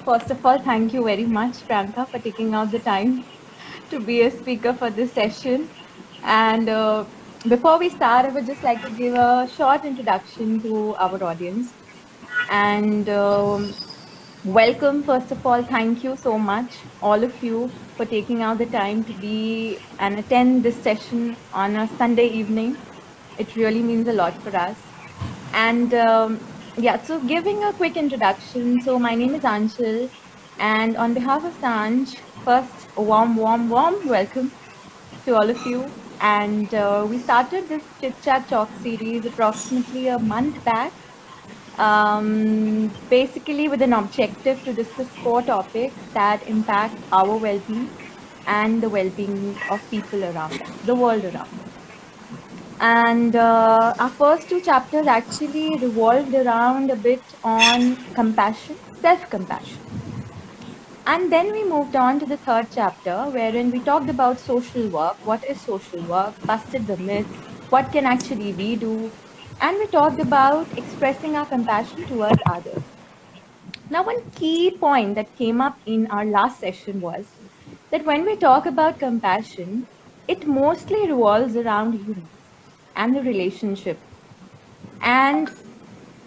first of all, thank you very much, Priyanka, for taking out the time to be a speaker for this session. And before we start, I would just like to give a short introduction to our audience. And welcome, first of all. Thank you so much, all of you, for taking out the time to be and attend this session on a Sunday evening. It really means a lot for us. And yeah, so giving a quick introduction. So my name is Anshul, and on behalf of Sanj, first a warm welcome to all of you. And we started this Chit Chat Talk series approximately a month back, basically with an objective to discuss four topics that impact our well-being and the well-being of people around us, the world around us. And our first two chapters actually revolved around a bit on compassion, self compassion. And then we moved on to the third chapter, wherein we talked about social work. What is social work? Busted the myths. What can actually we do? And we talked about expressing our compassion towards others. Now, one key point that came up in our last session was that when we talk about compassion, it mostly revolves around humans and the relationship and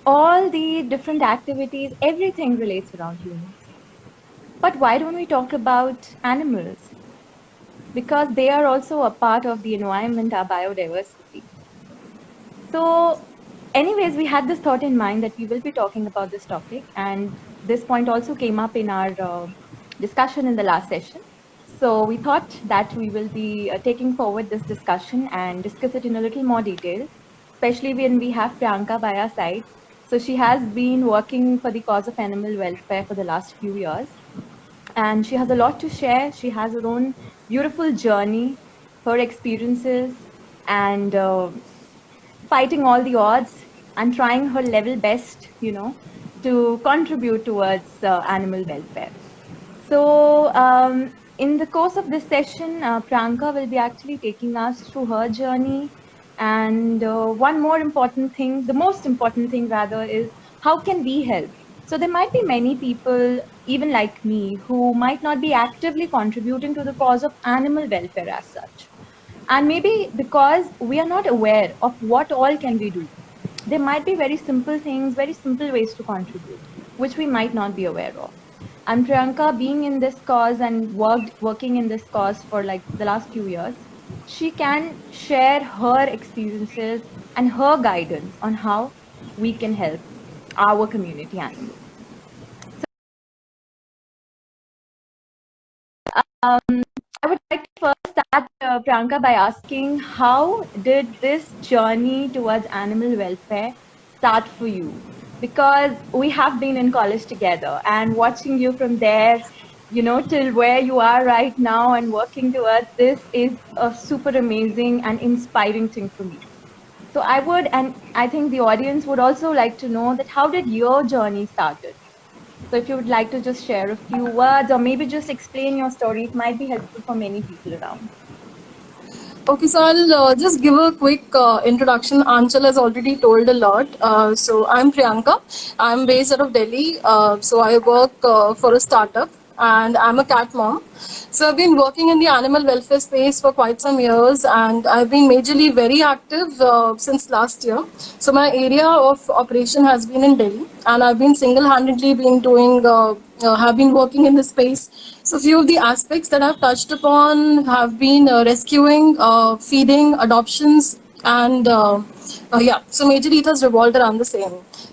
all the different activities, everything relates around humans. But why don't we talk about animals? Because they are also a part of the environment, our biodiversity. So, anyways, we had this thought in mind that we will be talking about this topic, and this point also came up in our discussion in the last session. So, we thought that we will be taking forward this discussion and discuss it in a little more detail, especially when we have Priyanka by our side. So, she has been working for the cause of animal welfare for the last few years, and she has a lot to share. She has her own beautiful journey, her experiences, and fighting all the odds and trying her level best, to contribute towards animal welfare. So, in the course of this session, Priyanka will be actually taking us through her journey. And one more important thing, the most important thing rather, is how can we help? So, there might be many people, even like me, who might not be actively contributing to the cause of animal welfare as such. And maybe because we are not aware of what all can we do. There might be very simple things, very simple ways to contribute, which we might not be aware of. And Priyanka, being in this cause and working in this cause for like the last few years, she can share her experiences and her guidance on how we can help our community animals. I would like to first start, Priyanka, by asking how did this journey towards animal welfare start for you? Because we have been in college together, and watching you from there, till where you are right now and working towards this is a super amazing and inspiring thing for me. So I would, and I think the audience would also like to know that how did your journey started? So if you would like to just share a few words or maybe just explain your story, it might be helpful for many people around. Okay, so I'll just give a quick introduction. Anchal has already told a lot. So I'm Priyanka. I'm based out of Delhi. So I work for a startup and I'm a cat mom. So I've been working in the animal welfare space for quite some years and I've been majorly very active since last year. So my area of operation has been in Delhi and I've been single-handedly been doing have been working in this space. So few of the aspects that I've touched upon have been rescuing, feeding, adoptions, and yeah. So majorly it has revolved around the same,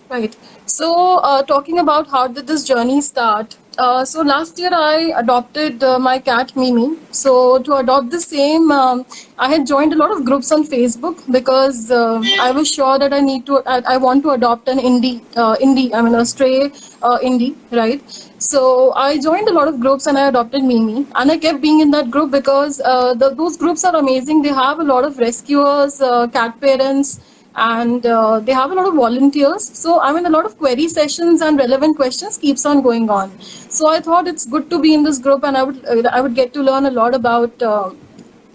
right? So talking about how did this journey start? So last year I adopted my cat Mimi. So to adopt the same, I had joined a lot of groups on Facebook because I was sure that I want to adopt an a stray indie, right? So I joined a lot of groups and I adopted Mimi, and I kept being in that group because those groups are amazing. They have a lot of rescuers, cat parents, and they have a lot of volunteers. So I mean, a lot of query sessions and relevant questions keeps on going on. So I thought it's good to be in this group, and I would get to learn a lot about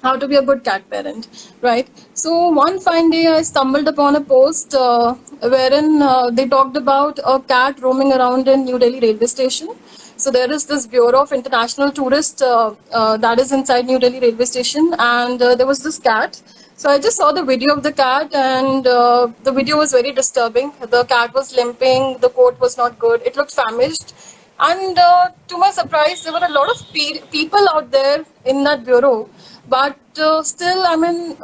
how to be a good cat parent, right? So one fine day, I stumbled upon a post wherein they talked about a cat roaming around in New Delhi railway station. So there is this Bureau of International Tourists that is inside New Delhi railway station, and there was this cat. So I just saw the video of the cat, and the video was very disturbing. The cat was limping, the coat was not good, it looked famished. And to my surprise, there were a lot of people out there in that bureau, but still, I mean,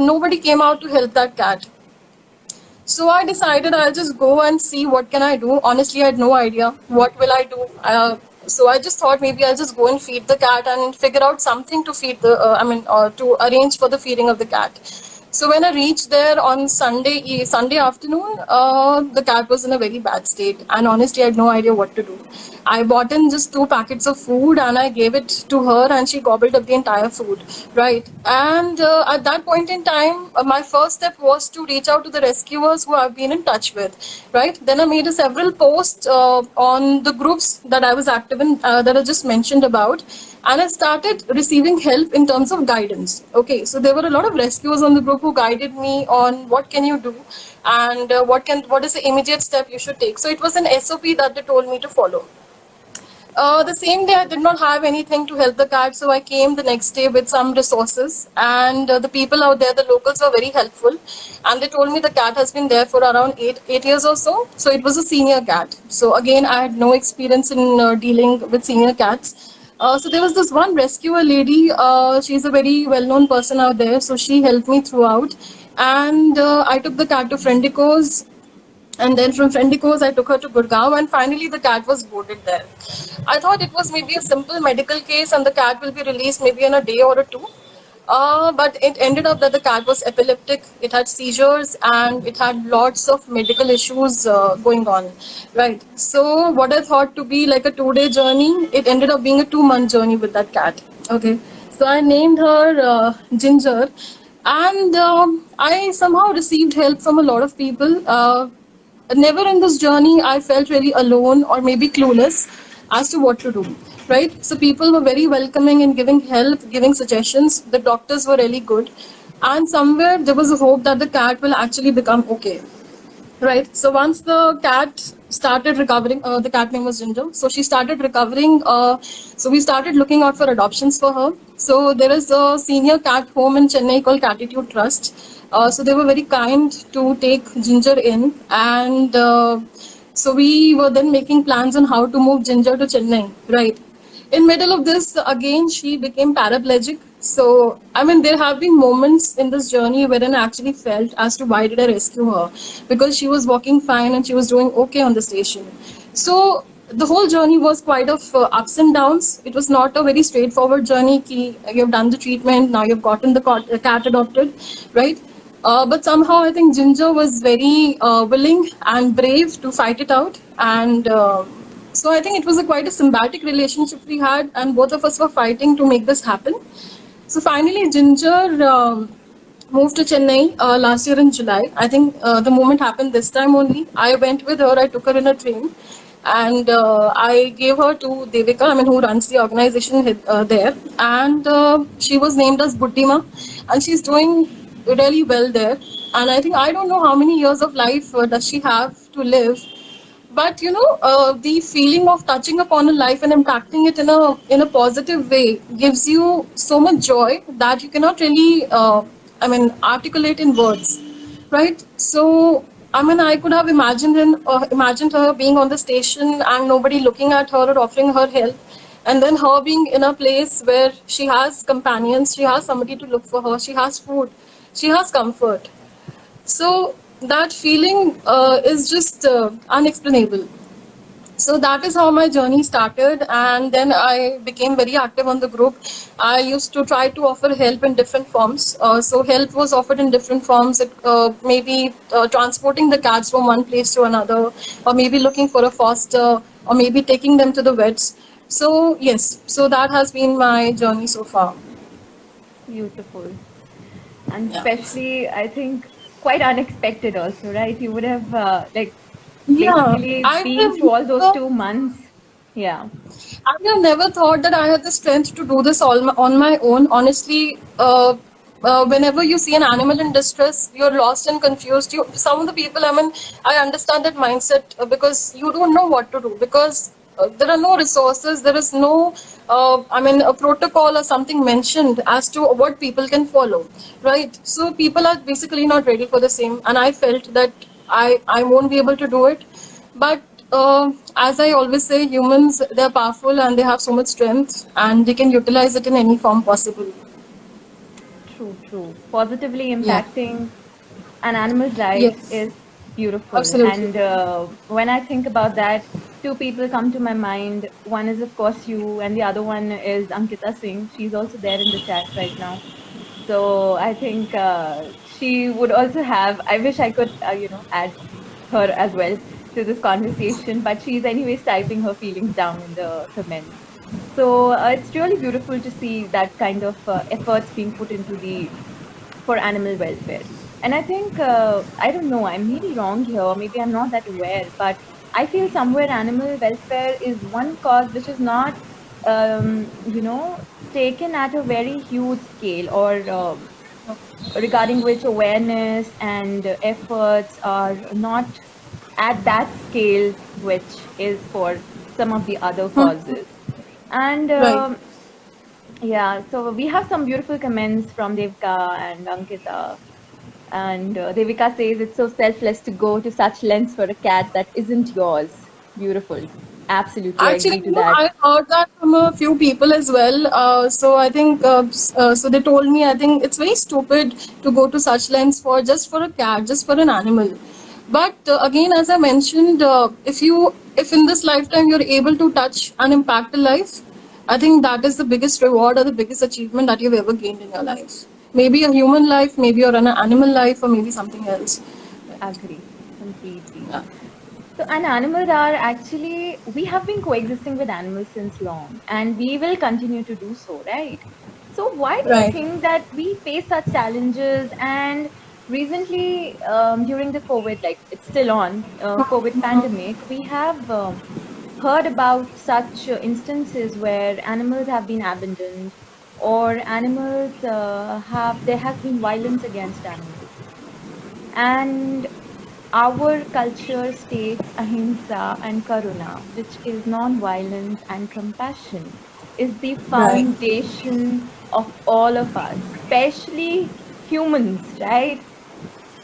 nobody came out to help that cat. So I decided I'll just go and see what can I do. Honestly, I had no idea what will I do. So I just thought maybe I'll just go and feed the cat and figure out something to feed the. To arrange for the feeding of the cat. So when I reached there on Sunday afternoon, the cat was in a very bad state, and honestly, I had no idea what to do. I bought in just 2 packets of food and I gave it to her, and she gobbled up the entire food, right? And at that point in time, my first step was to reach out to the rescuers who I've been in touch with, right? Then I made several posts on the groups that I was active in, that I just mentioned about, and I started receiving help in terms of guidance. Okay, so there were a lot of rescuers on the group who guided me on what can you do, and what is the immediate step you should take. So it was an SOP that they told me to follow. The same day, I did not have anything to help the cat, so I came the next day with some resources. And the people out there, the locals, were very helpful, and they told me the cat has been there for around eight years or so. So it was a senior cat. So again, I had no experience in dealing with senior cats. So there was this one rescuer lady. She's a very well-known person out there, so she helped me throughout. And I took the cat to Friendico's, and then from Friendico's, I took her to Gurgaon, and finally the cat was boarded there. I thought it was maybe a simple medical case and the cat will be released maybe in a day or two. But it ended up that the cat was epileptic, it had seizures, and it had lots of medical issues going on, right? So what I thought to be like a 2-day journey, it ended up being a 2-month journey with that cat. Okay, so I named her Ginger, and I somehow received help from a lot of people. Never in this journey I felt really alone or maybe clueless as to what to do, right? So people were very welcoming and giving help, giving suggestions. The doctors were really good, and somewhere there was a hope that the cat will actually become okay, right? So once the cat started recovering, the cat name was Ginger, so she started recovering. So we started looking out for adoptions for her. So there is a senior cat home in Chennai called Catitude Trust. So they were very kind to take Ginger in, and so we were then making plans on how to move Ginger to Chennai, right? In middle of this, again, she became paraplegic. So, I mean, there have been moments in this journey wherein I actually felt as to why did I rescue her? Because she was walking fine and she was doing okay on the station. So, the whole journey was quite of ups and downs. It was not a very straightforward journey. Ki, you've done the treatment, now you've gotten the cat adopted, right? But somehow I think Ginger was very willing and brave to fight it out. And so I think it was quite a symbiotic relationship we had, and both of us were fighting to make this happen. So finally, Ginger moved to Chennai last year in July. I think the moment happened this time only. I went with her, I took her in a train, and I gave her to Devika, I mean, who runs the organization there. And she was named as Buddhima, and she's doing really well there. And I think I don't know how many years of life does she have to live, but you know, the feeling of touching upon a life and impacting it in a positive way gives you so much joy that you cannot really articulate in words, right? So I mean, I could have imagined her being on the station and nobody looking at her or offering her help, and then her being in a place where she has companions, she has somebody to look for her, she has food, she has comfort. So that feeling is just unexplainable. So that is how my journey started, and then I became very active on the group. I used to try to offer help in different forms. So help was offered in different forms. Maybe transporting the cats from one place to another, or maybe looking for a foster, or maybe taking them to the vets. So yes, so that has been my journey so far. Beautiful. And Yeah. especially, I think, quite unexpected also, right? You would have Yeah, basically I been would through all those have 2 months. Yeah. I have never thought that I had the strength to do this on my own. Honestly, whenever you see an animal in distress, you're lost and confused. Some of the people, I mean, I understand that mindset because you don't know what to do because there are no resources. There is no, I mean, a protocol or something mentioned as to what people can follow, right? So people are basically not ready for the same, and I felt that I won't be able to do it. But as I always say, humans, they're powerful and they have so much strength and they can utilize it in any form possible. True, true. Positively Yeah. impacting an animal's life Yes. is beautiful. Absolutely. And when I think about that, two people come to my mind. One is, of course, you, and the other one is Ankita Singh. She's also there in the chat right now. So I think she would also have. I wish I could, add her as well to this conversation, but she's anyways typing her feelings down in the comments. So it's really beautiful to see that kind of efforts being put into the for animal welfare. And I think, I don't know, I may be wrong here, or maybe I'm not that aware, but I feel somewhere animal welfare is one cause which is not, taken at a very huge scale, or regarding which awareness and efforts are not at that scale, which is for some of the other causes. And Right. yeah, so we have some beautiful comments from Devika and Ankita. And Devika says it's so selfless to go to such lengths for a cat that isn't yours. Beautiful. Absolutely, I Actually, agree to that. I heard that from a few people as well. So I think, so they told me, I think it's very stupid to go to such lengths for just for a cat, just for an animal. But again, as I mentioned, if in this lifetime you're able to touch and impact a life, I think that is the biggest reward or the biggest achievement that you've ever gained in your life. Maybe a human life, maybe you're an animal life, or maybe something else. Agree completely. Yeah. So, and animals are actually, we have been coexisting with animals since long, and we will continue to do so, right? So, why do you Right. think that we face such challenges? And recently, during the COVID, like it's still on, COVID pandemic, we have heard about such instances where animals have been abandoned, or animals there has been violence against animals. And our culture states ahimsa and karuna, which is non-violence and compassion, is the Right. foundation of all of us, especially humans, right?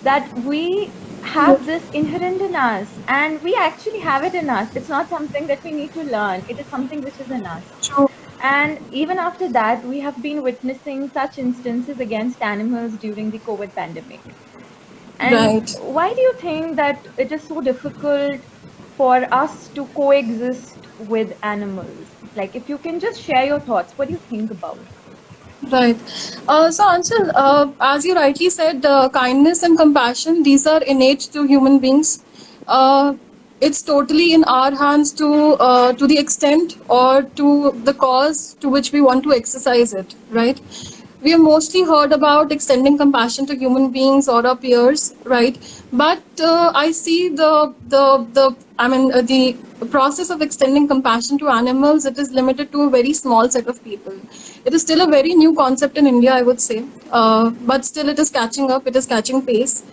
That we have this inherent in us, and we actually have it in us. It's not something that we need to learn, it is something which is in us. True. And even after that, we have been witnessing such instances against animals during the COVID pandemic. And Right. why do you think that it is so difficult for us to coexist with animals? Like, if you can just share your thoughts, what do you think about? Right. So, Anshul, as you rightly said, kindness and compassion, these are innate to human beings. Uh, it's totally in our hands to the extent or to the cause to which we want to exercise it, right? We have mostly heard about extending compassion to human beings or our peers, right? But I see the I mean the process of extending compassion to animals. It is limited to a very small set of people. It is still a very new concept in India, I would say, but still it is catching up. It is catching pace.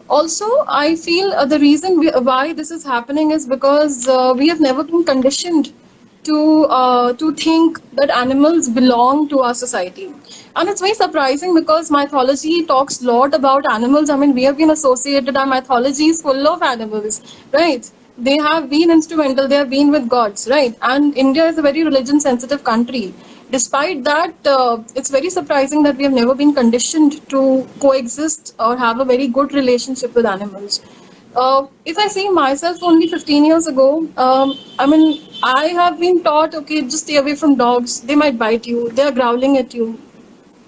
Also, I feel the reason why this is happening is because we have never been conditioned to think that animals belong to our society. And it's very surprising because mythology talks a lot about animals. I mean, we have been associated, our mythology is full of animals, right? They have been instrumental, they have been with gods, right? And India is a very religion sensitive country. Despite that, it's very surprising that we have never been conditioned to coexist or have a very good relationship with animals. If I see myself only 15 years ago, I mean, I have been taught, okay, just stay away from dogs. They might bite you. They are growling at you.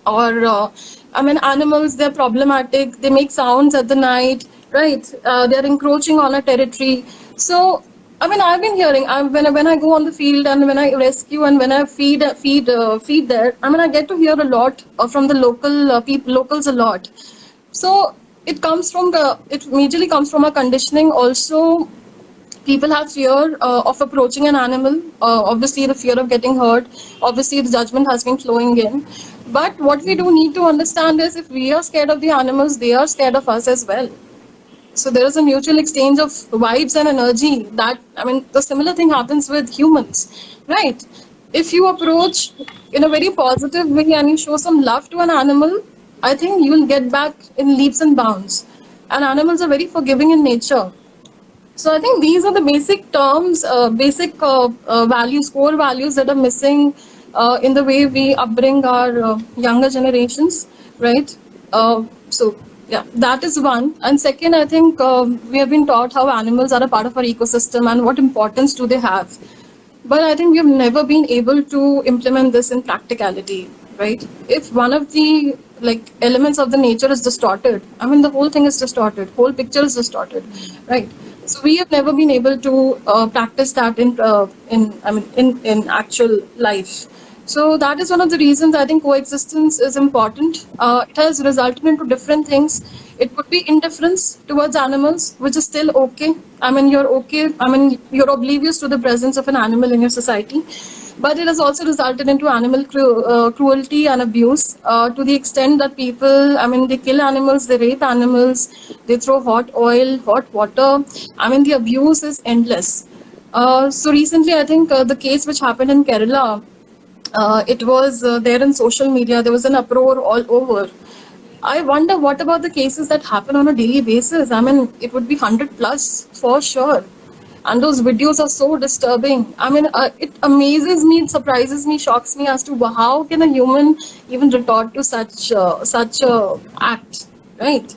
Or, I mean, animals, they're problematic. They make sounds at the night, right? They're encroaching on a territory. So, I mean, I've been hearing when I go on the field and when I rescue and when I feed there. I mean, I get to hear a lot from the local people, locals a lot. So it majorly comes from our conditioning. Also, People have fear of approaching an animal, obviously the fear of getting hurt, obviously the judgment has been flowing in. But what we do need to understand is if we are scared of the animals, they are scared of us as well. So there is a mutual exchange of vibes and energy that, I mean, the similar thing happens with humans, right? If you approach in a very positive way and you show some love to an animal, I think you will get back in leaps and bounds. And animals are very forgiving in nature. So I think these are the basic terms, basic values, core values that are missing in the way we upbring our younger generations, right? So yeah, that is one. And second, I think we have been taught how animals are a part of our ecosystem and what importance do they have. But I think we have never been able to implement this in practicality, right? If one of the like elements of the nature is distorted, I mean the whole thing is distorted, whole picture is distorted, right? So we have never been able to practice that in actual life. So that is one of the reasons I think coexistence is important. It has resulted into different things. It could be indifference towards animals, which is still okay. I mean, you're okay. I mean, you're oblivious to the presence of an animal in your society. But it has also resulted into animal cruelty and abuse to the extent that people, I mean, they kill animals, they rape animals, they throw hot oil, hot water. I mean, the abuse is endless. So recently, I think the case which happened in Kerala, it was there in social media. There was an uproar all over. I wonder what about the cases that happen on a daily basis? I mean, it would be 100 plus for sure. And those videos are so disturbing. I mean, it amazes me, it surprises me, shocks me as to how can a human even retort to such a act, right?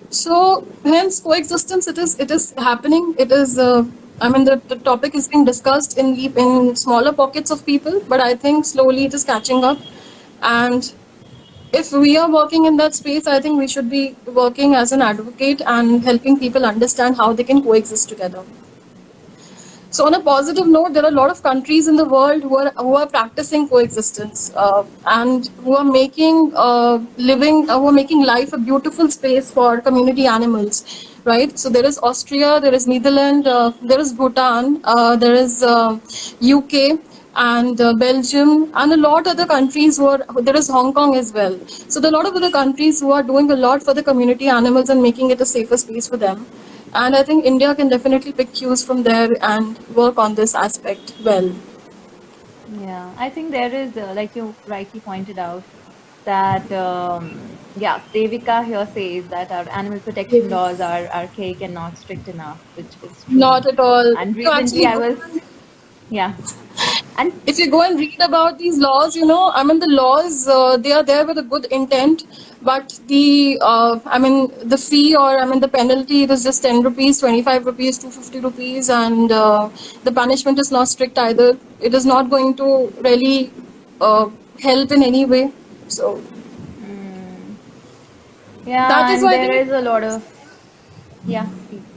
So hence coexistence, it is happening. It is. I mean, the topic is being discussed in smaller pockets of people, but I think slowly it is catching up. And if we are working in that space, I think we should be working as an advocate and helping people understand how they can coexist together. So on a positive note, there are a lot of countries in the world who are practicing coexistence and who are making who are making life a beautiful space for community animals, right? So there is Austria, there is Netherlands, there is Bhutan, there is UK and Belgium and a lot other countries there is Hong Kong as well. So there are a lot of other countries who are doing a lot for the community animals and making it a safer space for them. And I think India can definitely pick cues from there and work on this aspect well. Yeah, I think there is, like you rightly pointed out, that yeah, Devika here says that our animal protection laws are archaic and not strict enough, which is true. Not at all. And You recently I actually, was, yeah, and if you go and read about these laws, I mean, the laws, they are there with a good intent, but the fee or, I mean, the penalty, it is just 10 rupees, 25 rupees, 250 rupees, and the punishment is not strict either. It is not going to really help in any way. So that yeah, is and why I there think is a lot of, yeah,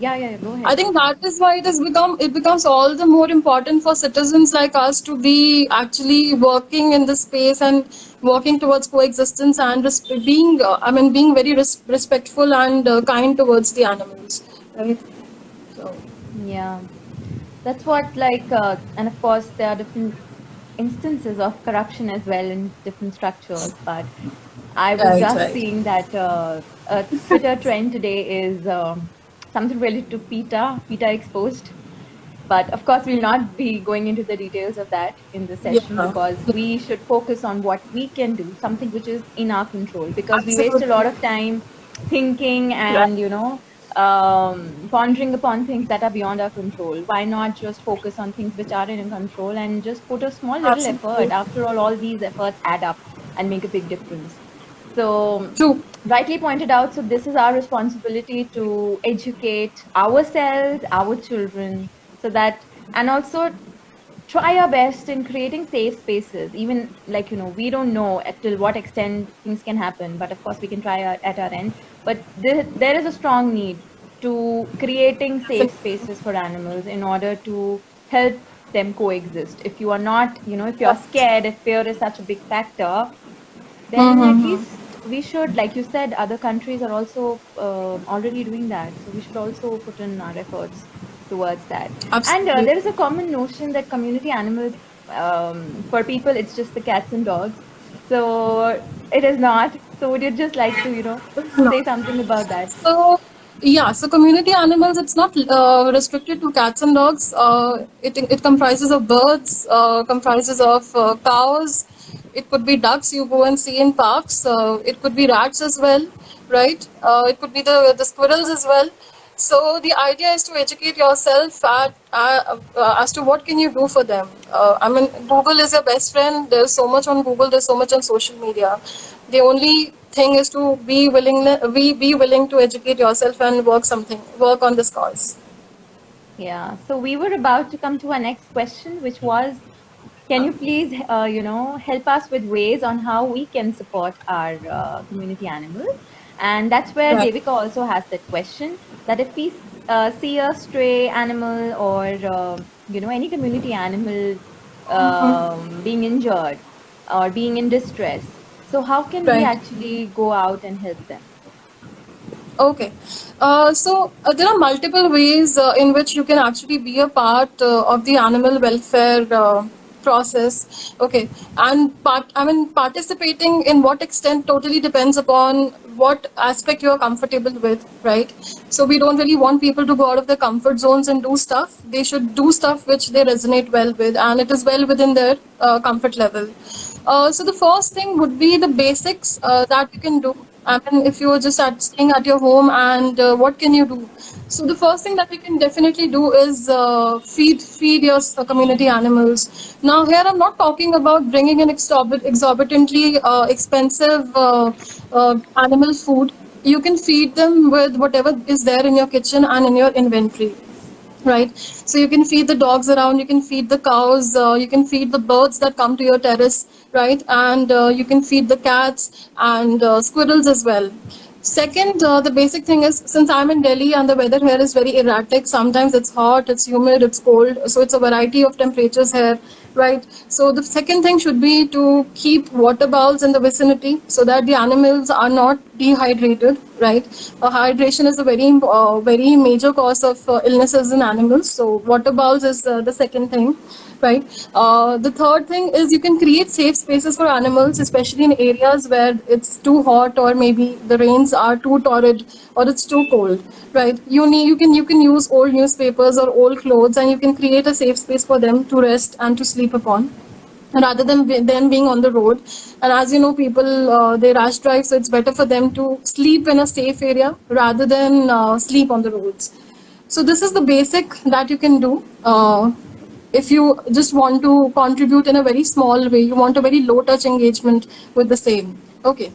go I ahead. think that is why it becomes all the more important for citizens like us to be actually working in this space and working towards coexistence and being very respectful and kind towards the animals, right? So Yeah, that's what and of course there are different instances of corruption as well in different structures. But I was right, just right. seeing that a Twitter trend today is something related to PETA exposed. But of course, we'll not be going into the details of that in the session Yeah, because we should focus on what we can do, something which is in our control. Because we waste a lot absolutely. of time thinking Right. and pondering upon things that are beyond our control. Why not just focus on things which are in our control and just put a small little effort? Absolutely. After all these efforts add up and make a big difference. So True. rightly pointed out, so this is our responsibility to educate ourselves, our children, so that, and also try our best in creating safe spaces. Even we don't know till what extent things can happen, but of course we can try at our end. But there is a strong need to creating safe spaces for animals in order to help them coexist. If you are not, if you're scared, if fear is such a big factor, then at Mm-hmm. least we should, like you said, other countries are also already doing that. So we should also put in our efforts towards that. And Absolutely. there is a common notion that community animals, for people, it's just the cats and dogs. So it is not. So would you just like to, No. say something about that? So, yeah, so community animals, it's not restricted to cats and dogs. It comprises of birds, comprises of cows. It could be ducks you go and see in parks. It could be rats as well, right? It could be the squirrels as well. So the idea is to educate yourself as to what can you do for them. I mean, Google is your best friend. There's so much on Google. There's so much on social media. The only thing is to be willing to educate yourself and work on this cause. Yeah. So we were about to come to our next question, which was, can you please, help us with ways on how we can support our community animals? And that's where Right. Devika also has that question, that if we see a stray animal or, any community animal being injured or being in distress, so how can we Right. actually go out and help them? Okay. So there are multiple ways in which you can actually be a part of the animal welfare process. Okay. And participating in what extent totally depends upon what aspect you are comfortable with, right? So we don't really want people to go out of their comfort zones and do stuff. They should do stuff which they resonate well with, and it is well within their comfort level. So the first thing would be the basics that you can do. I mean, if you are just staying at your home, and what can you do? So the first thing that you can definitely do is feed your community animals. Now here I'm not talking about bringing in exorbitantly expensive animal food. You can feed them with whatever is there in your kitchen and in your inventory, right? So you can feed the dogs around, you can feed the cows, you can feed the birds that come to your terrace, right? And you can feed the cats and squirrels as well. Second, the basic thing is, since I'm in Delhi and the weather here is very erratic, sometimes it's hot, it's humid, it's cold, so it's a variety of temperatures here, right? So the second thing should be to keep water bowls in the vicinity so that the animals are not dehydrated, right? Hydration is a very major cause of illnesses in animals. So water bowls is the second thing, right? The third thing is you can create safe spaces for animals, especially in areas where it's too hot or maybe the rains are too torrid or it's too cold, right? You can use old newspapers or old clothes, and you can create a safe space for them to rest and to sleep upon, rather than them being on the road. And as you know, people they rash drive, so it's better for them to sleep in a safe area rather than sleep on the roads. So this is the basic that you can do. If you just want to contribute in a very small way, you want a very low touch engagement with the same. Okay.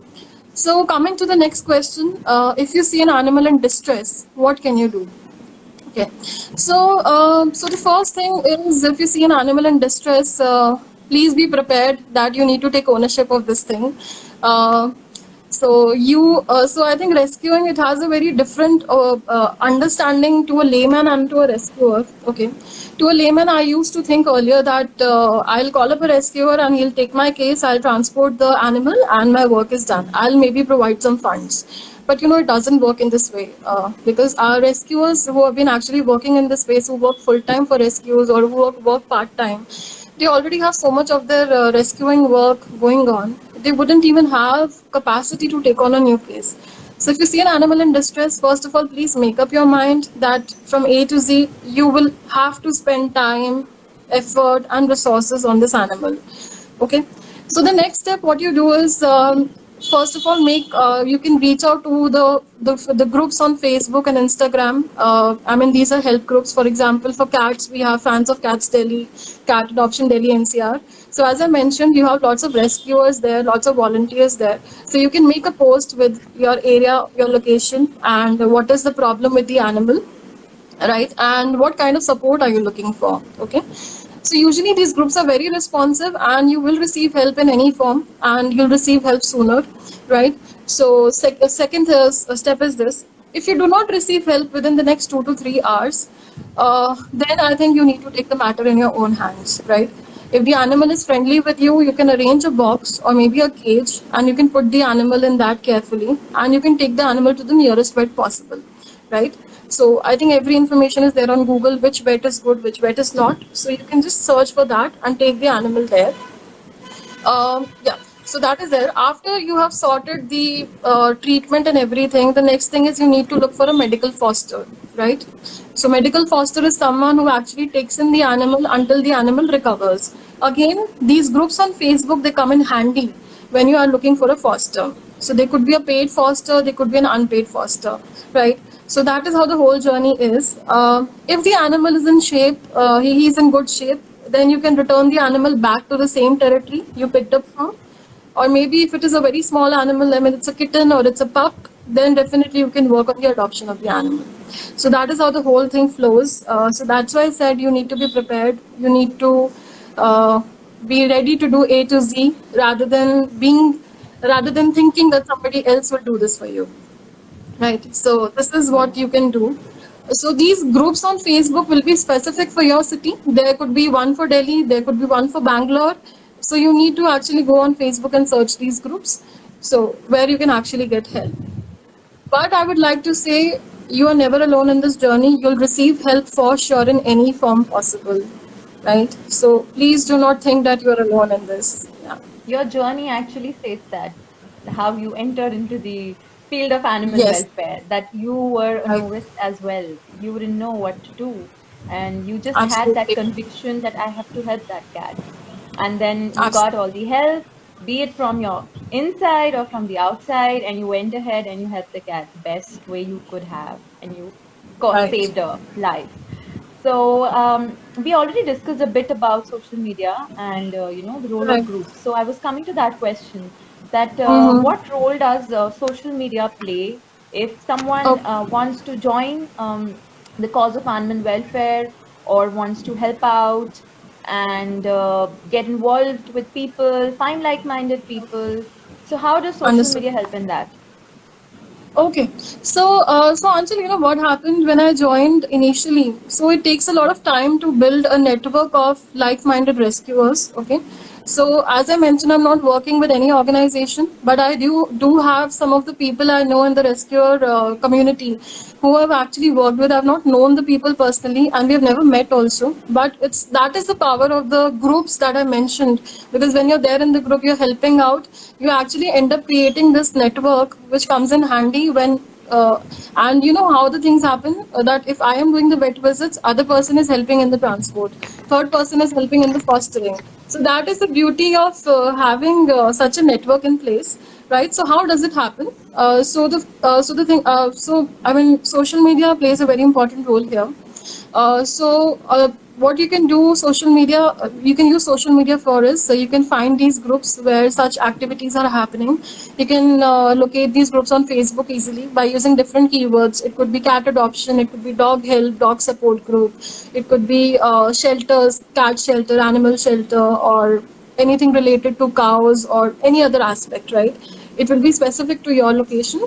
So coming to the next question, if you see an animal in distress, what can you do? Okay, so the first thing is, if you see an animal in distress, please be prepared that you need to take ownership of this thing. Uh, so I think rescuing, it has a very different understanding to a layman and to a rescuer. Okay, to a layman, I used to think earlier that I'll call up a rescuer and he'll take my case, I'll transport the animal, and my work is done. I'll maybe provide some funds. But it doesn't work in this way, because our rescuers who have been actually working in this space, who work full time for rescues or who work part time, they already have so much of their rescuing work going on. They wouldn't even have capacity to take on a new case. So if you see an animal in distress, first of all, please make up your mind that from A to Z, you will have to spend time, effort, and resources on this animal. Okay. So the next step, what you do is, first of all, you can reach out to the groups on Facebook and Instagram. I mean, these are help groups. For example, for cats, we have Fans of Cats Delhi, Cat Adoption Delhi NCR. So as I mentioned, you have lots of rescuers there, lots of volunteers there. So you can make a post with your area, your location, and what is the problem with the animal, right? And what kind of support are you looking for? Okay. So usually these groups are very responsive, and you will receive help in any form, and you'll receive help sooner, right? So second step is this: if you do not receive help within the next 2 to 3 hours, then I think you need to take the matter in your own hands, right? If the animal is friendly with you, you can arrange a box or maybe a cage, and you can put the animal in that carefully, and you can take the animal to the nearest vet possible, right? So I think every information is there on Google, which vet is good, which vet is not. So you can just search for that and take the animal there. Yeah, so that is there. After you have sorted the treatment and everything, the next thing is you need to look for a medical foster, right? So medical foster is someone who actually takes in the animal until the animal recovers. Again, these groups on Facebook, they come in handy when you are looking for a foster. So they could be a paid foster, they could be an unpaid foster, right? So that is how the whole journey is. If the animal is in shape, he is in good shape, then you can return the animal back to the same territory you picked up from. Or maybe if it is a very small animal, I mean it's a kitten or it's a pup, then definitely you can work on the adoption of the animal. So that is how the whole thing flows. So that's why I said you need to be prepared. You need to uh, be ready to do A to Z rather than thinking that somebody else will do this for you. Right. So this is what you can do. So these groups on Facebook will be specific for your city. There could be one for Delhi, there could be one for Bangalore. So you need to actually go on Facebook and search these groups. So where you can actually get help. But I would like to say you are never alone in this journey. You'll receive help for sure in any form possible. Right. So please do not think that you're alone in this. Yeah. Your journey actually states that how you entered into the field of animal Yes. welfare, that you were a Right. novice as well. You didn't know what to do, and you just had that Absolutely. conviction that I have to help that cat. And then you got Absolutely. all the help, be it from your inside or from the outside, and you went ahead and you helped the cat the best way you could have, and you Right. saved a life. So we already discussed a bit about social media and the role of Right. groups. So I was coming to that question that Mm-hmm. what role does social media play if someone Okay. wants to join the cause of animal welfare or wants to help out and get involved with people, find like-minded people. So how does social Understood. media help in that? Okay, so Anchal, you know what happened when I joined initially? So it takes a lot of time to build a network of like-minded rescuers. Okay, so as I mentioned, I'm not working with any organization, but I do have some of the people I know in the rescuer community who I've actually worked with. I've not known the people personally, and we've never met also. But it's that is the power of the groups that I mentioned, because when you're there in the group, you're helping out. You actually end up creating this network, which comes in handy when. And you know how the things happen that if I am doing the vet visits, other person is helping in the transport, third person is helping in the fostering. So that is the beauty of having such a network in place, right? So how does it happen? So I mean, social media plays a very important role here. What you can do, you can use social media for is, so you can find these groups where such activities are happening. You can locate these groups on Facebook easily by using different keywords. It could be cat adoption, it could be dog help, dog support group, it could be shelters, cat shelter, animal shelter, or anything related to cows or any other aspect, right? It will be specific to your location.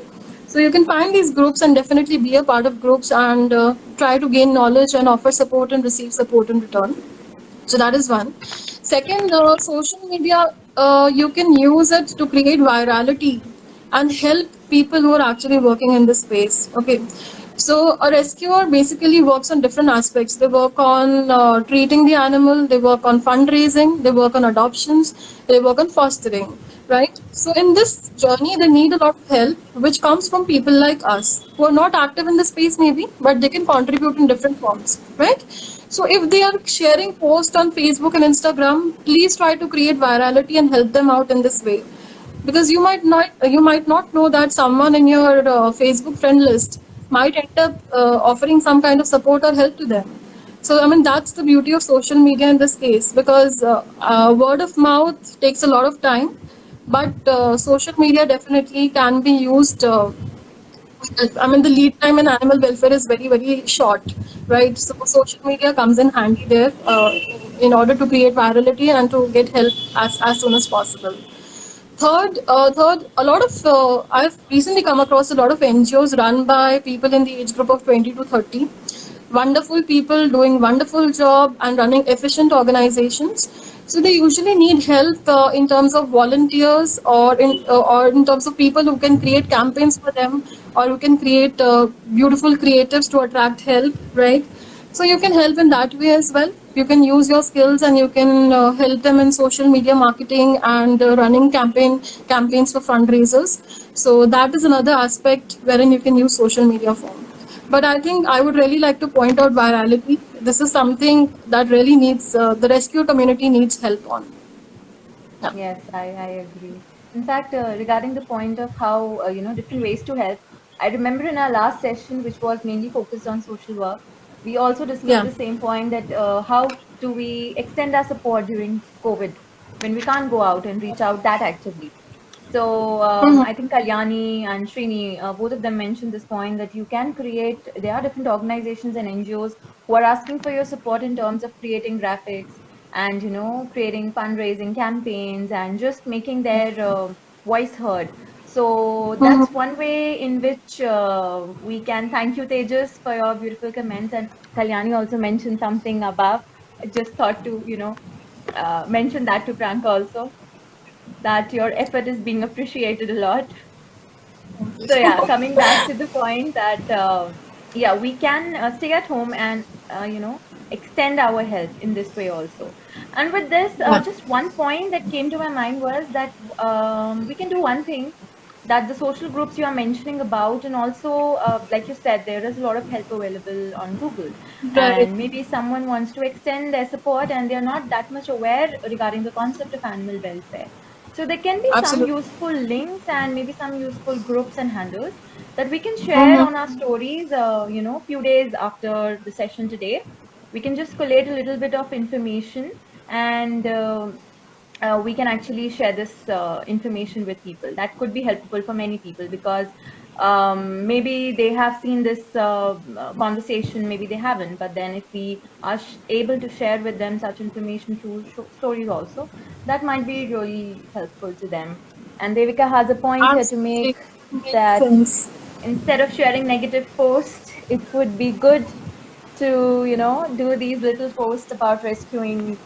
So you can find these groups and definitely be a part of groups and try to gain knowledge and offer support and receive support in return. So that is one. Second, social media, you can use it to create virality and help people who are actually working in this space. Okay. So a rescuer basically works on different aspects. They work on treating the animal, they work on fundraising, they work on adoptions, they work on fostering, right? So in this journey, they need a lot of help, which comes from people like us who are not active in the space maybe, but they can contribute in different forms, right? So if they are sharing posts on Facebook and Instagram, please try to create virality and help them out in this way, because you might not know that someone in your Facebook friend list might end up offering some kind of support or help to them. So I mean that's the beauty of social media in this case, because word of mouth takes a lot of time, but social media definitely can be used. I mean, the lead time in animal welfare is very, very short, right? So social media comes in handy there in order to create virality and to get help as soon as possible. Third, a lot of I've recently come across a lot of NGOs run by people in the age group of 20 to 30. Wonderful people doing wonderful job and running efficient organizations. So they usually need help in terms of volunteers or in terms of people who can create campaigns for them or you can create beautiful creatives to attract help, right? So you can help in that way as well. You can use your skills and you can help them in social media marketing and running campaigns for fundraisers. So that is another aspect wherein you can use social media for. But I think I would really like to point out virality. This is something that really needs the rescue community needs help on. Yeah. Yes, I agree. In fact, regarding the point of how, different ways to help, I remember in our last session, which was mainly focused on social work, we also discussed Yeah. the same point that how do we extend our support during COVID when we can't go out and reach out that actively. So Mhm. I think Kalyani and Srini, both of them mentioned this point that you can create, there are different organizations and NGOs who are asking for your support in terms of creating graphics and, creating fundraising campaigns and just making their voice heard. So Mhm. that's one way in which we can thank you, Tejas, for your beautiful comments. And Kalyani also mentioned something above. I just thought to, mention that to Pranka also, that your effort is being appreciated a lot. So yeah, coming back to the point that yeah, we can stay at home and extend our help in this way also. And with this, Yeah. just one point that came to my mind was that we can do one thing, that the social groups you are mentioning about, and also like you said, there is a lot of help available on Google, Right. and maybe someone wants to extend their support and they're not that much aware regarding the concept of animal welfare. So there can be some Absolutely. useful links and maybe some useful groups and handles that we can share Mhm. on our stories, few days after the session today. We can just collate a little bit of information, and we can actually share this information with people. That could be helpful for many people because maybe they have seen this conversation, maybe they haven't. But then, if we are able to share with them such information through stories also, that might be really helpful to them. And Devika has a point here to make, Absolutely. Makes that sense. instead of sharing negative posts, it would be good to do these little posts about rescuing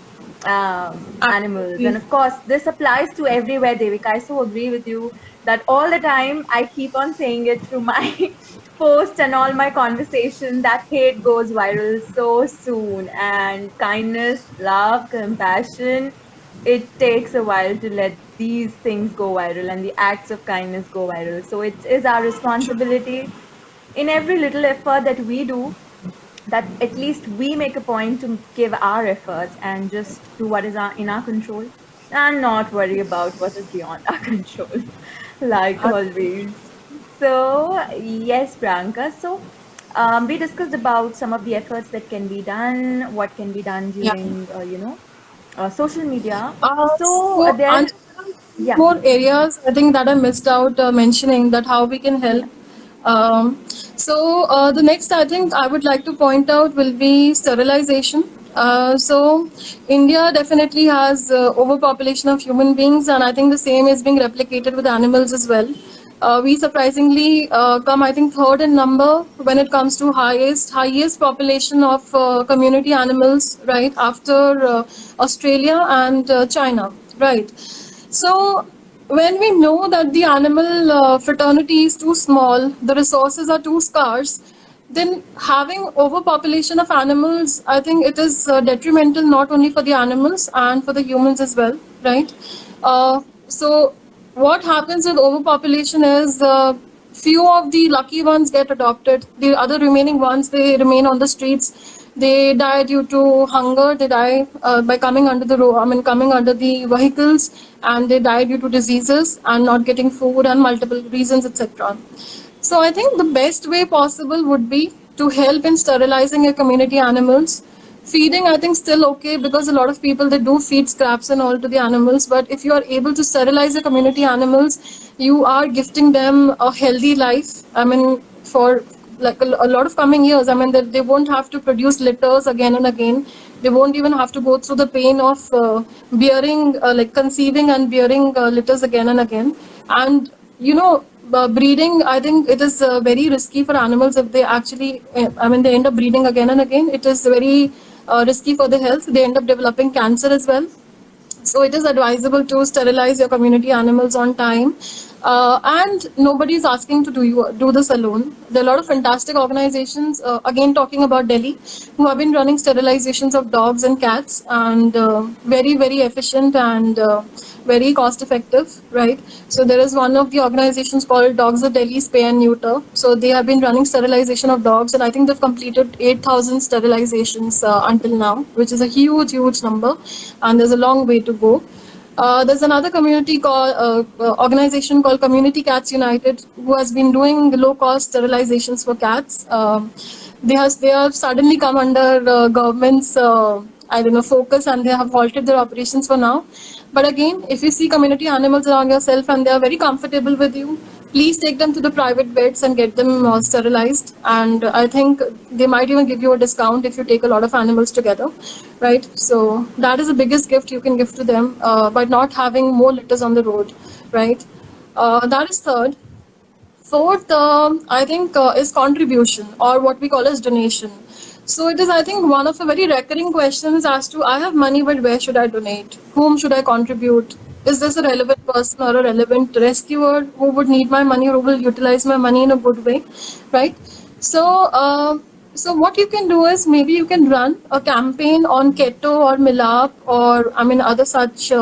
animals. And Absolutely. of course, this applies to everywhere, Devika. I so agree with you that all the time I keep on saying it through my posts and all my conversation, that hate goes viral so soon, and kindness, love, compassion, it takes a while to let these things go viral and the acts of kindness go viral. So it is our responsibility in every little effort that we do, that at least we make a point to give our efforts and just do what is in our control, and not worry about what is beyond our control, like always. So yes, Priyanka, so we discussed about some of the efforts that can be done, what can be done Yeah. during social media. So So, there, Anjali, there are few yeah, more areas I think that I missed out mentioning that how we can help. yeah. The next I think I would like to point out will be sterilization. India definitely has overpopulation of human beings, and I think the same is being replicated with animals as well. We surprisingly come, I think, third in number when it comes to highest population of community animals, right after Australia and China, right. So when we know that the animal fraternity is too small, the resources are too scarce, then having overpopulation of animals, I think it is detrimental not only for the animals and for the humans as well, right? So what happens with overpopulation is few of the lucky ones get adopted. The other remaining ones, they remain on the streets. They die due to hunger. They die by coming under the coming under the vehicles, and they die due to diseases and not getting food and multiple reasons, etc. So I think the best way possible would be to help in sterilizing your community animals. Feeding, I think, still okay because a lot of people they do feed scraps and all to the animals. But if you are able to sterilize the community animals, you are gifting them a healthy life. I mean, for like a lot of coming years. I mean, that they won't have to produce litters again and again. They won't even have to go through the pain of bearing, like conceiving and bearing litters again and again. And breeding, I think it is very risky for animals if they actually, they end up breeding again and again. It is very risky for the health. They end up developing cancer as well. So it is advisable to sterilize your community animals on time. And nobody is asking to do this alone. There are a lot of fantastic organizations, again talking about Delhi, who have been running sterilizations of dogs and cats, and very, very efficient and very cost effective, right? So there is one of the organizations called Dogs of Delhi Spay and Neuter. So they have been running sterilization of dogs, and I think they've completed 8,000 sterilizations until now, which is a huge, huge number, and there's a long way to go. There's another community called organization called Community Cats United, who has been doing low cost sterilizations for cats. They have suddenly come under government's I don't know focus, and they have halted their operations for now. But again, if you see community animals around yourself and they are very comfortable with you, please take them to the private vets and get them sterilized. And I think they might even give you a discount if you take a lot of animals together, right? So that is the biggest gift you can give to them by not having more litters on the road, right? That is third. Fourth, I think, is contribution, or what we call as donation. So it is, I think, one of the very recurring questions as to I have money, but where should I donate? Whom should I contribute? Is this a relevant person or a relevant rescuer who would need my money or who will utilize my money in a good way, right? So, so what you can do is maybe you can run a campaign on Keto or Milap or I mean other such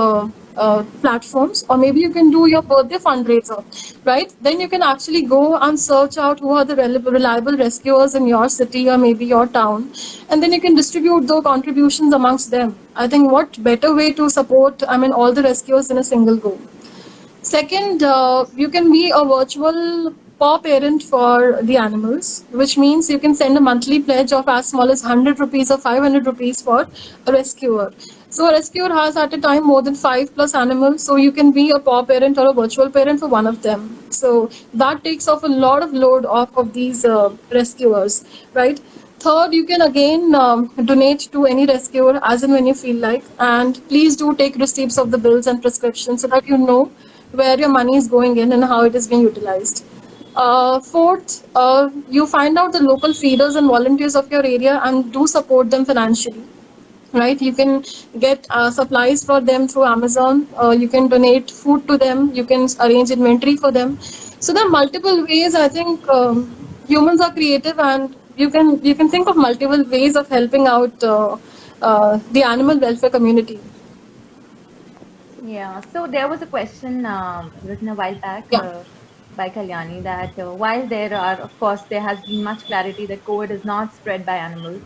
platforms, or maybe you can do your birthday fundraiser, right? Then you can actually go and search out who are the reliable rescuers in your city or maybe your town, and then you can distribute those contributions amongst them. I think what better way to support, I mean, all the rescuers in a single go. Second, you can be a virtual paw parent for the animals, which means you can send a monthly pledge of as small as 100 rupees or 500 rupees for a rescuer. So a rescuer has at a time more than 5+ animals, so you can be a paw parent or a virtual parent for one of them. So that takes off a lot of load off of these rescuers, right? Third, you can again donate to any rescuer as and when you feel like, and please do take receipts of the bills and prescriptions so that you know where your money is going in and how it is being utilized. Fourth, you find out the local feeders and volunteers of your area and do support them financially, right? You can get supplies for them through Amazon. You can donate food to them. You can arrange inventory for them. So there are multiple ways. I think humans are creative, and you can think of multiple ways of helping out the animal welfare community. Yeah, so there was a question written a while back Yeah. by Kalyani that while there are, of course, there has been much clarity that COVID is not spread by animals,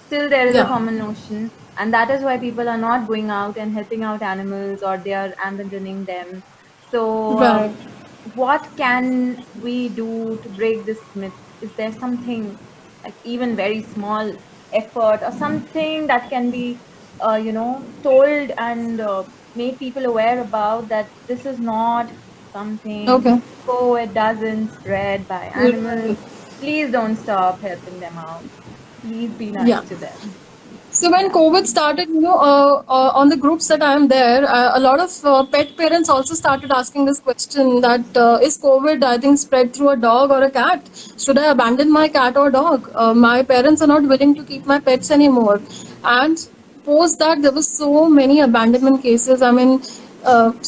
still there is a Yeah. common notion, and that is why people are not going out and helping out animals or they are abandoning them. So, Right. what can we do to break this myth? Is there something like even very small effort or something that can be told and made people aware about that this is not something Okay. COVID doesn't spread by animals. Right. Please don't stop helping them out. Please be Yeah. nice to them. So when COVID started, on the groups that I am there, a lot of pet parents also started asking this question that is COVID, I think, spread through a dog or a cat? Should I abandon my cat or dog? My parents are not willing to keep my pets anymore. And post that, there was so many abandonment cases. I mean,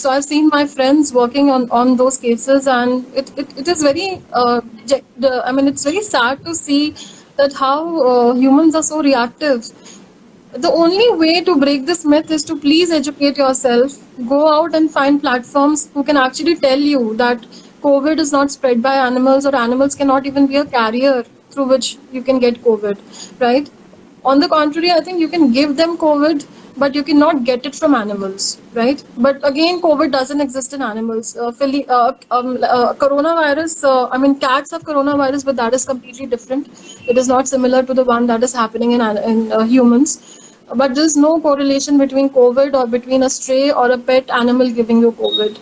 so I've seen my friends working on those cases, and it is very, I mean, it's very sad to see that how humans are so reactive. The only way to break this myth is to please educate yourself. Go out and find platforms who can actually tell you that COVID is not spread by animals, or animals cannot even be a carrier through which you can get COVID, right? On the contrary, I think you can give them COVID, but you cannot get it from animals, right? But again, COVID doesn't exist in animals. Coronavirus, I mean, cats have coronavirus, but that is completely different. It is not similar to the one that is happening in humans. But there's no correlation between COVID or between a stray or a pet animal giving you COVID.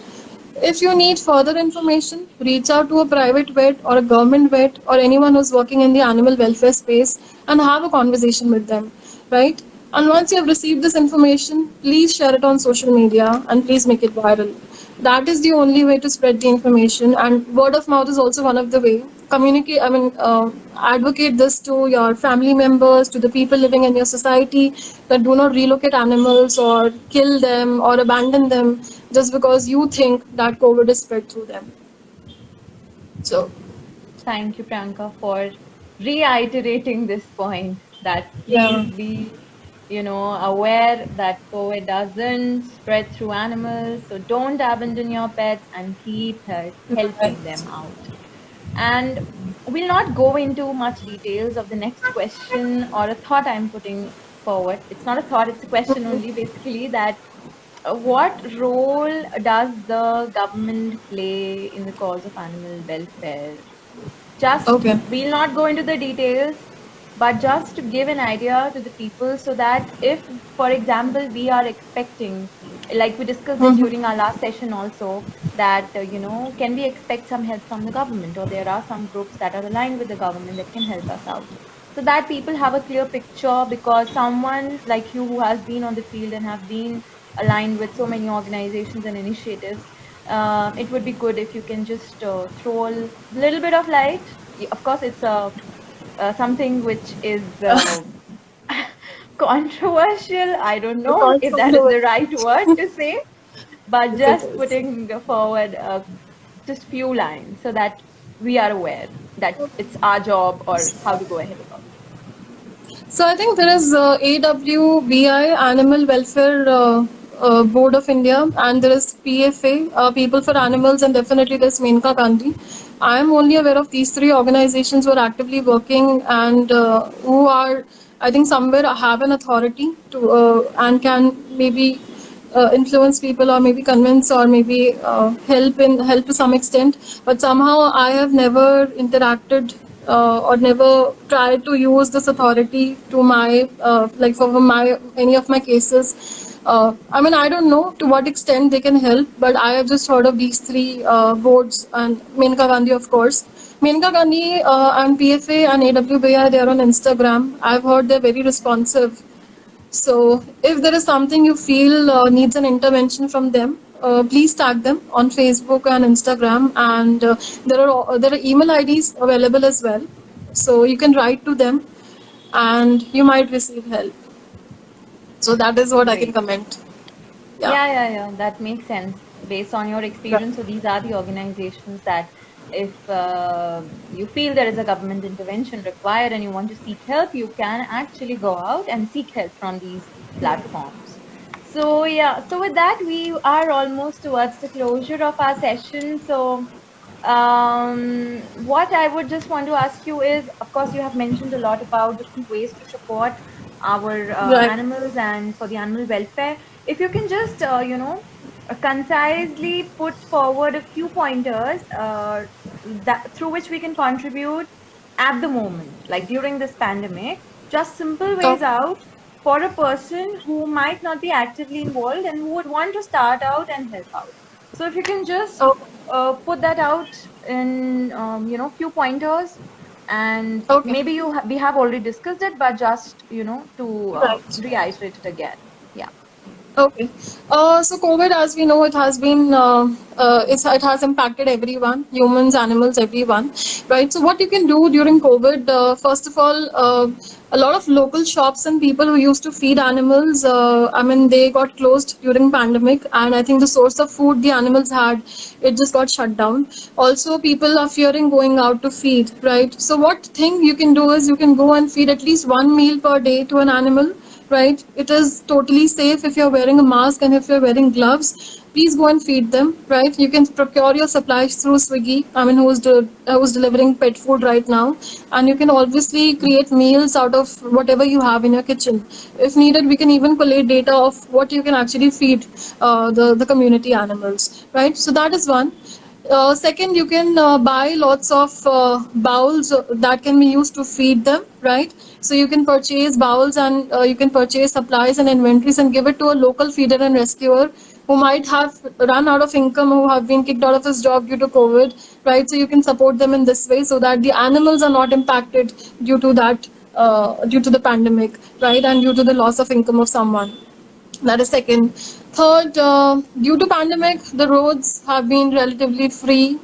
If you need further information, reach out to a private vet or a government vet or anyone who's working in the animal welfare space and have a conversation with them, right? And once you have received this information, please share it on social media and please make it viral. That is the only way to spread the information, and word of mouth is also one of the way. Communicate, I mean, advocate this to your family members, to the people living in your society, that do not relocate animals or kill them or abandon them just because you think that COVID is spread through them. So Thank you, Priyanka, for reiterating this point that yeah, please be, aware that COVID doesn't spread through animals. So don't abandon your pets and keep helping right. them out. And we'll not go into much details of the next question or a thought I'm putting forward. It's not a thought, it's a question only, basically, that what role does the government play in the cause of animal welfare? Just, Okay. we'll not go into the details, but just to give an idea to the people so that if, for example, we are expecting, like we discussed this Mm-hmm. during our last session also, that, can we expect some help from the government, or there are some groups that are aligned with the government that can help us out? So that people have a clear picture, because someone like you who has been on the field and have been aligned with so many organizations and initiatives, it would be good if you can just throw a little bit of light. Of course, it's something which is controversial. I don't The know if that is controversial. the right word to say, but Yes, it just is. putting forward just few lines so that we are aware that it's our job or how to go ahead about it. So I think there is AWBI, Animal Welfare Board of India, and there is PFA, People for Animals, and definitely there's Menka Gandhi. I am only aware of these three organizations who are actively working and who are, I think, somewhere have an authority to and can maybe influence people or maybe convince or maybe help to some extent, but somehow I have never interacted or never tried to use this authority to my like for my any of my cases. I mean, I don't know to what extent they can help, but I have just heard of these three boards and Menka Gandhi, of course. Menka Gandhi and PFA and AWBI, they are on Instagram. I've heard they're very responsive. So, if there is something you feel needs an intervention from them, please tag them on Facebook and Instagram. And there are email IDs available as well, so you can write to them, and you might receive help. So that is what I can Great. comment. Yeah. Yeah. That makes sense based on your Right. experience. So these are the organizations that, if you feel there is a government intervention required and you want to seek help, you can actually go out and seek help from these platforms. So yeah, so with that, we are almost towards the closure of our session. So what I would just want to ask you is, of course, you have mentioned a lot about different ways to support our Right. animals and for the animal welfare. If you can just, concisely put forward a few pointers that through which we can contribute at the moment, like during this pandemic, just simple So, ways out for a person who might not be actively involved and who would want to start out and help out. So if you can just oh, put that out in few pointers, and okay. maybe we have already discussed it, but just to Right. reiterate it again. Yeah. Okay. So COVID, as we know, it has been it has impacted everyone, humans, animals, everyone, right? So what you can do during COVID, first of all, a lot of local shops and people who used to feed animals, I mean, they got closed during pandemic, and I think the source of food the animals had, it just got shut down. Also, people are fearing going out to feed, right? So what thing you can do is you can go and feed at least one meal per day to an animal, right? It is totally safe if you're wearing a mask and if you're wearing gloves. Please go and feed them, right? You can procure your supplies through Swiggy. I mean, who's delivering pet food right now, and you can obviously create meals out of whatever you have in your kitchen. If needed, we can even collate data of what you can actually feed the community animals, right? So that is one. Second, you can buy lots of bowls that can be used to feed them, right? So you can purchase bowls and you can purchase supplies and inventories and give it to a local feeder and rescuer who might have run out of income, who have been kicked out of his job due to COVID, right? So you can support them in this way so that the animals are not impacted due to that, due to the pandemic, right? And due to the loss of income of someone. That is second. Third, due to pandemic, the roads have been relatively free.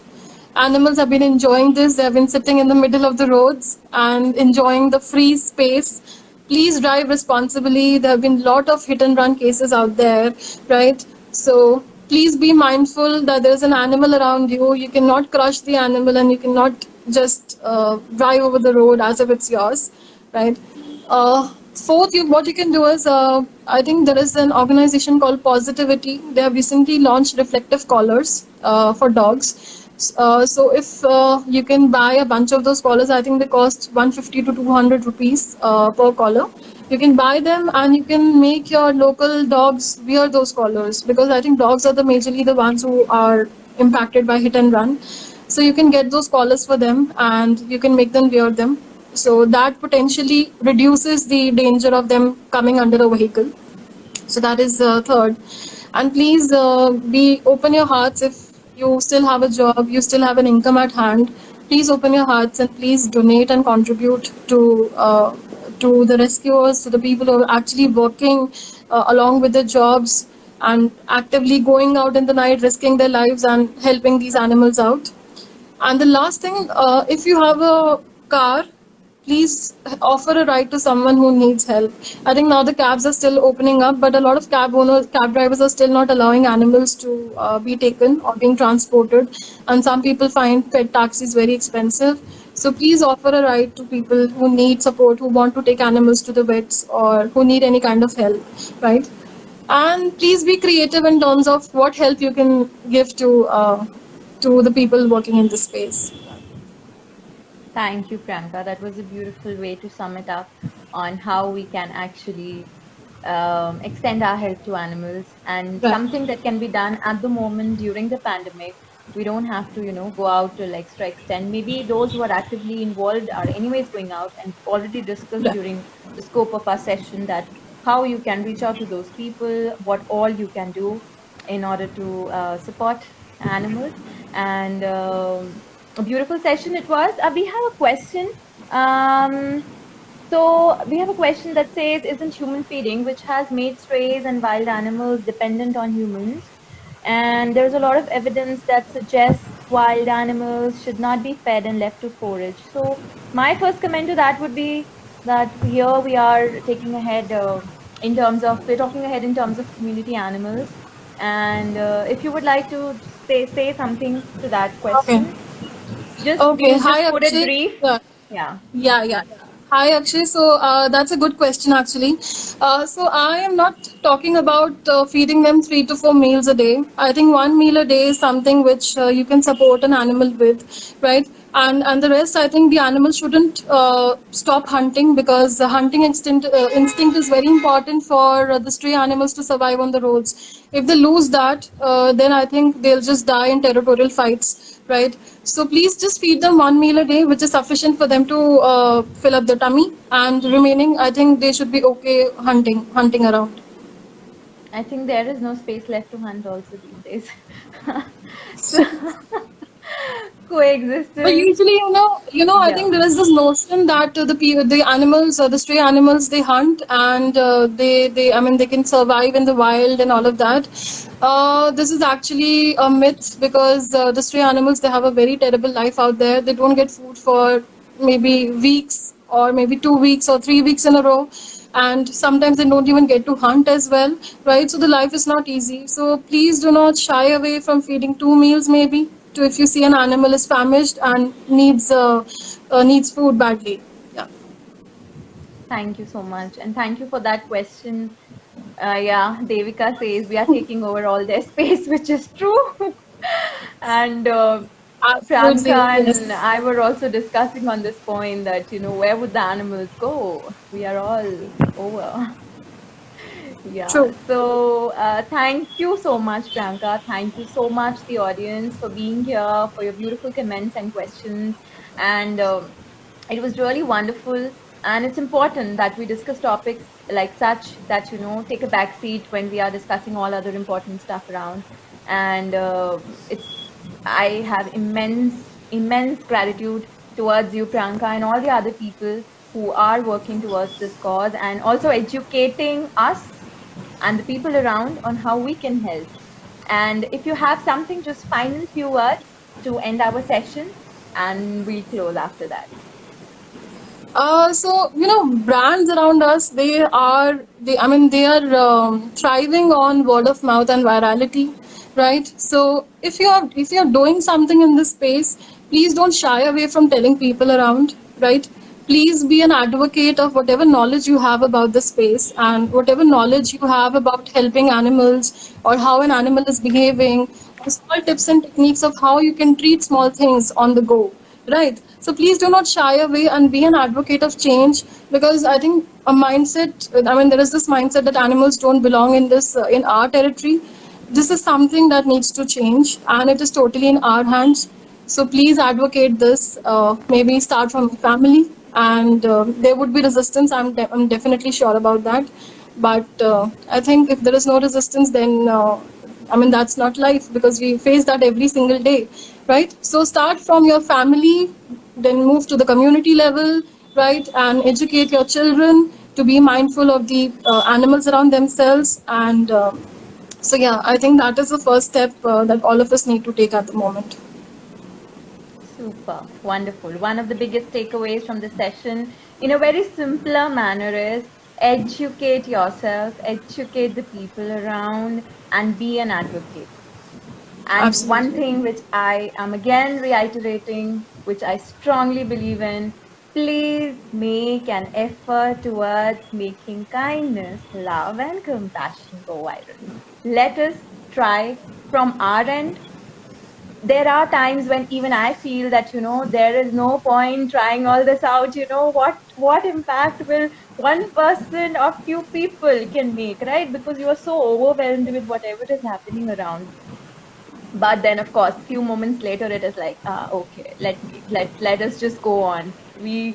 Animals have been enjoying this. They have been sitting in the middle of the roads and enjoying the free space. Please drive responsibly. There have been a lot of hit and run cases out there, right? So please be mindful that there is an animal around you. You cannot crush the animal, and you cannot just drive over the road as if it's yours, right? Fourth, what you can do is, I think there is an organization called Positivity. They have recently launched reflective collars for dogs. So if you can buy a bunch of those collars, I think they cost 150 to 200 rupees per collar. You can buy them and you can make your local dogs wear those collars, because I think dogs are the majorly the ones who are impacted by hit and run. So you can get those collars for them and you can make them wear them. So that potentially reduces the danger of them coming under a vehicle. So that is third. And please be open your hearts. If you still have a job, you still have an income at hand, please open your hearts and please donate and contribute to the rescuers, to the people who are actually working along with the jobs and actively going out in the night, risking their lives and helping these animals out. And the last thing, if you have a car, please offer a ride to someone who needs help. I think now the cabs are still opening up, but a lot of cab drivers are still not allowing animals to be taken or being transported. And some people find pet taxis very expensive. So please offer a ride to people who need support, who want to take animals to the vets or who need any kind of help, right? And please be creative in terms of what help you can give to the people working in this space. Thank you, Priyanka. That was a beautiful way to sum it up on how we can actually extend our help to animals, and Right. something that can be done at the moment during the pandemic. We don't have to, go out to extra extent. Maybe those who are actively involved are anyways going out, and already discussed Right. during the scope of our session that how you can reach out to those people, what all you can do in order to support animals. And a beautiful session it was. We have a question. So we have a question that says, isn't human feeding, which has made strays and wild animals dependent on humans? And there's a lot of evidence that suggests wild animals should not be fed and left to forage. So my first comment to that would be that here we are taking ahead we're talking ahead in terms of community animals. And if you would like to say something to that Okay. question, Okay. we'll Hi, just put it Akshay. brief. Yeah. Yeah. Yeah. Hi, Akshay. So that's a good question, actually. So I am not talking about feeding them 3 to 4 meals a day. I think 1 meal a day is something which you can support an animal with, right? And the rest, I think the animal shouldn't stop hunting, because the hunting instinct is very important for the stray animals to survive on the roads. If they lose that, then I think they'll just die in territorial fights, right? So please just feed them 1 meal a day, which is sufficient for them to fill up their tummy, and remaining, I think they should be okay hunting around. I think there is no space left to hunt also these days. So But coexisting. usually, I Yeah. think there is this notion that the animals, the stray animals, they hunt and I mean, they can survive in the wild and all of that. This is actually a myth, because the stray animals, they have a very terrible life out there. They don't get food for maybe weeks or maybe 2 weeks or 3 weeks in a row. And sometimes they don't even get to hunt as well, right? So the life is not easy. So please do not shy away from feeding 2 meals, maybe, to if you see an animal is famished and needs food badly. Yeah. Thank you so much. And thank you for that question. Yeah, Devika says we are taking over all their space, which is true. And Priyanka Absolutely. Yes. and I were also discussing on this point that, where would the animals go? We are all over. Yeah. True. So thank you so much, Priyanka. Thank you so much, the audience, for being here, for your beautiful comments and questions. And it was really wonderful. And it's important that we discuss topics like such that, take a back seat when we are discussing all other important stuff around. And I have immense gratitude towards you, Priyanka, and all the other people who are working towards this cause and also educating us and the people around on how we can help. And if you have something, just final few words to end our session, and we'll close after that. So brands around us, I mean, they are thriving on word of mouth and virality. right? So if you're doing something in this space, please don't shy away from telling people around, right? Please be an advocate of whatever knowledge you have about the space and whatever knowledge you have about helping animals or how an animal is behaving, or small tips and techniques of how you can treat small things on the go, right? So please do not shy away and be an advocate of change, because I think a mindset, I mean, there is this mindset that animals don't belong in this in our territory. This is something that needs to change, and it is totally in our hands. So please advocate this. Maybe start from family, and there would be resistance. I'm definitely sure about that. But I think if there is no resistance, then I mean, that's not life, because we face that every single day, right? So start from your family, then move to the community level, right? And educate your children to be mindful of the animals around themselves. And so, yeah, I think that is the first step that all of us need to take at the moment. Super, wonderful. One of the biggest takeaways from the session, in a very simpler manner, is educate yourself, educate the people around, and be an advocate. And Absolutely. one thing which I am again reiterating, which I strongly believe in, please make an effort towards making kindness, love, and compassion go viral. Let us try from our end. There are times when even I feel that, there is no point trying all this out. What impact will one person or few people can make, right? Because you are so overwhelmed with whatever is happening around. But then, of course, few moments later, it is like, okay, let us just go on. We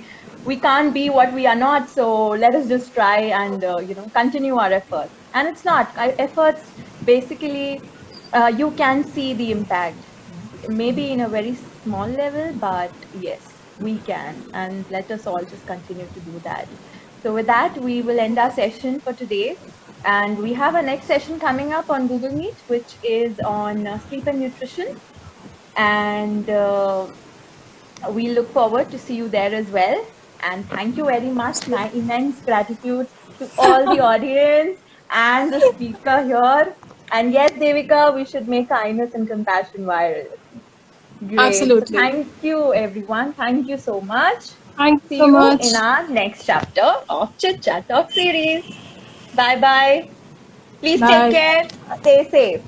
can't be what we are not, so let us just try and continue our efforts. And it's not efforts. Basically, you can see the impact, maybe in a very small level, but yes, we can, and let us all just continue to do that. So with that, we will end our session for today. And we have a next session coming up on Google Meet, which is on sleep and nutrition. And we look forward to see you there as well. And thank you very much. My immense gratitude to all the audience and the speaker here. And yes, Devika, we should make kindness and compassion viral. Great. Absolutely. So thank you, everyone. Thank you so much. Thank you See so you much. in our next chapter of Chit Chat Talk series. Bye bye. Please Bye. take care. Stay safe.